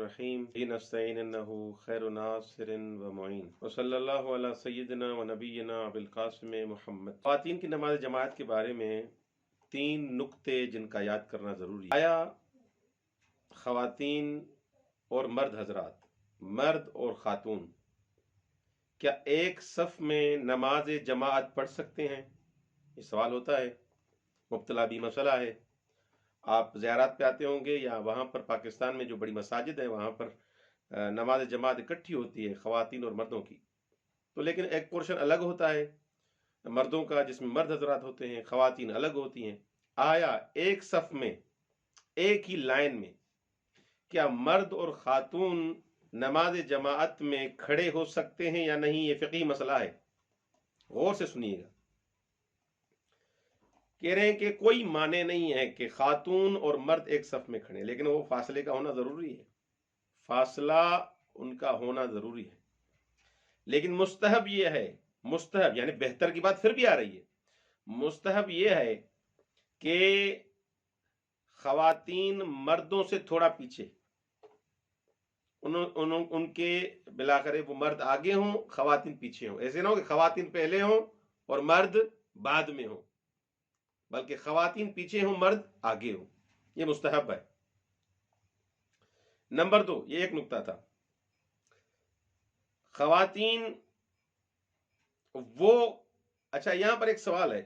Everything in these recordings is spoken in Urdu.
الرحیم نستعین انہ خیر ناصر و معین وصلی اللہ علی سیدنا و نبینا ابوالقاسم محمد۔ خواتین کی نماز جماعت کے بارے میں 3 نکتے جن کا یاد کرنا ضروری ہے۔ آیا خواتین اور مرد حضرات، مرد اور خاتون کیا ایک صف میں نماز جماعت پڑھ سکتے ہیں؟ یہ سوال ہوتا ہے، مبتلا بھی مسئلہ ہے۔ آپ زیارات پہ آتے ہوں گے یا وہاں پر پاکستان میں جو بڑی مساجد ہیں وہاں پر نماز جماعت اکٹھی ہوتی ہے خواتین اور مردوں کی، تو لیکن ایک پورشن الگ ہوتا ہے مردوں کا جس میں مرد حضرات ہوتے ہیں، خواتین الگ ہوتی ہیں۔ آیا ایک صف میں ایک ہی لائن میں کیا مرد اور خاتون نماز جماعت میں کھڑے ہو سکتے ہیں یا نہیں؟ یہ فقہی مسئلہ ہے، غور سے سنیے گا۔ کہہ رہے ہیں کہ کوئی معنی نہیں ہے کہ خاتون اور مرد ایک صف میں کھڑے، لیکن وہ فاصلے کا ہونا ضروری ہے، فاصلہ ان کا ہونا ضروری ہے۔ لیکن مستحب یہ ہے، مستحب یعنی بہتر کی بات پھر بھی آ رہی ہے، مستحب یہ ہے کہ خواتین مردوں سے تھوڑا پیچھے، ان کے بلاخر وہ مرد آگے ہوں خواتین پیچھے ہوں۔ ایسے نہ ہو کہ خواتین پہلے ہوں اور مرد بعد میں ہوں، بلکہ خواتین پیچھے ہوں مرد آگے ہوں، یہ مستحب ہے۔ نمبر 2، یہ ایک نکتہ تھا، خواتین اچھا یہاں پر ایک سوال ہے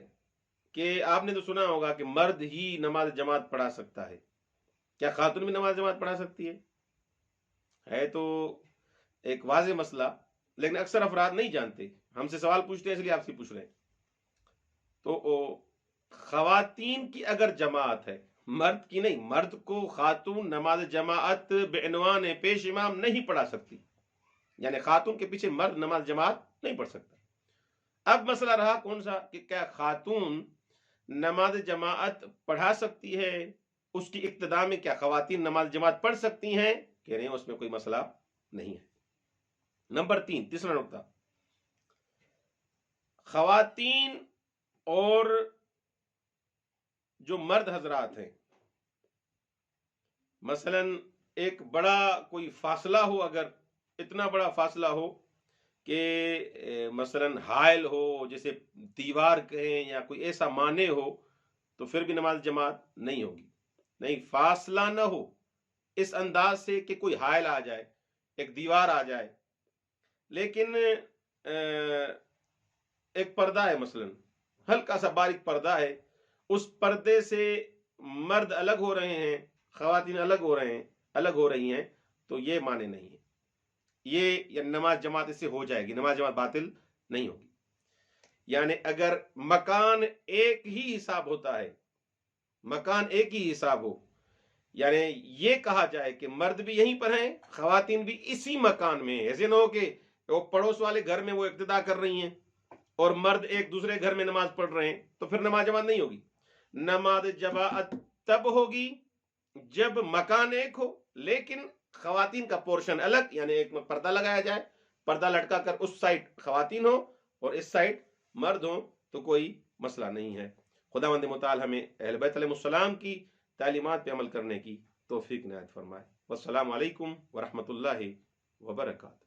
کہ آپ نے تو سنا ہوگا کہ مرد ہی نماز جماعت پڑھا سکتا ہے، کیا خاتون بھی نماز جماعت پڑھا سکتی ہے تو ایک واضح مسئلہ، لیکن اکثر افراد نہیں جانتے، ہم سے سوال پوچھتے ہیں اس لیے آپ سے پوچھ رہے ہیں۔ تو خواتین کی اگر جماعت ہے، مرد کی نہیں، مرد کو خاتون نماز جماعت بعنوان پیش امام نہیں پڑھا سکتی، یعنی خاتون کے پیچھے مرد نماز جماعت نہیں پڑھ سکتا۔ اب مسئلہ رہا کون سا کہ کیا خاتون نماز جماعت پڑھا سکتی ہے، اس کی اقتداء میں کیا خواتین نماز جماعت پڑھ سکتی ہیں؟ کہہ رہے ہیں اس میں کوئی مسئلہ نہیں ہے۔ نمبر 3، تیسرا نقطہ، خواتین اور جو مرد حضرات ہیں، مثلا ایک بڑا کوئی فاصلہ ہو، اگر اتنا بڑا فاصلہ ہو کہ مثلا حائل ہو، جیسے دیوار کہیں یا کوئی ایسا مانع ہو، تو پھر بھی نماز جماعت نہیں ہوگی۔ نہیں، فاصلہ نہ ہو اس انداز سے کہ کوئی حائل آ جائے، ایک دیوار آ جائے، لیکن ایک پردہ ہے، مثلا ہلکا سا باریک پردہ ہے، اس پردے سے مرد الگ ہو رہے ہیں، خواتین الگ ہو رہی ہیں، تو یہ معنی نہیں ہے، یہ نماز جماعت اس سے ہو جائے گی، نماز جماعت باطل نہیں ہوگی۔ یعنی اگر مکان ایک ہی حساب ہوتا ہے، مکان ایک ہی حساب ہو، یعنی یہ کہا جائے کہ مرد بھی یہیں پر ہیں، خواتین بھی اسی مکان میں، ایسے نہ ہو کہ وہ پڑوس والے گھر میں وہ اقتداء کر رہی ہیں اور مرد ایک دوسرے گھر میں نماز پڑھ رہے ہیں، تو پھر نماز جماعت نہیں ہوگی۔ نماز جماعت تب ہوگی جب مکان ایک ہو لیکن خواتین کا پورشن الگ، یعنی ایک میں پردہ لگایا جائے، پردہ لٹکا کر اس سائڈ خواتین ہو اور اس سائڈ مرد ہو، تو کوئی مسئلہ نہیں ہے۔ خداوند متعال ہمیں اہل بیت علیہ السلام کی تعلیمات پہ عمل کرنے کی توفیق عنایت فرمائے۔ والسلام علیکم ورحمۃ اللہ وبرکاتہ۔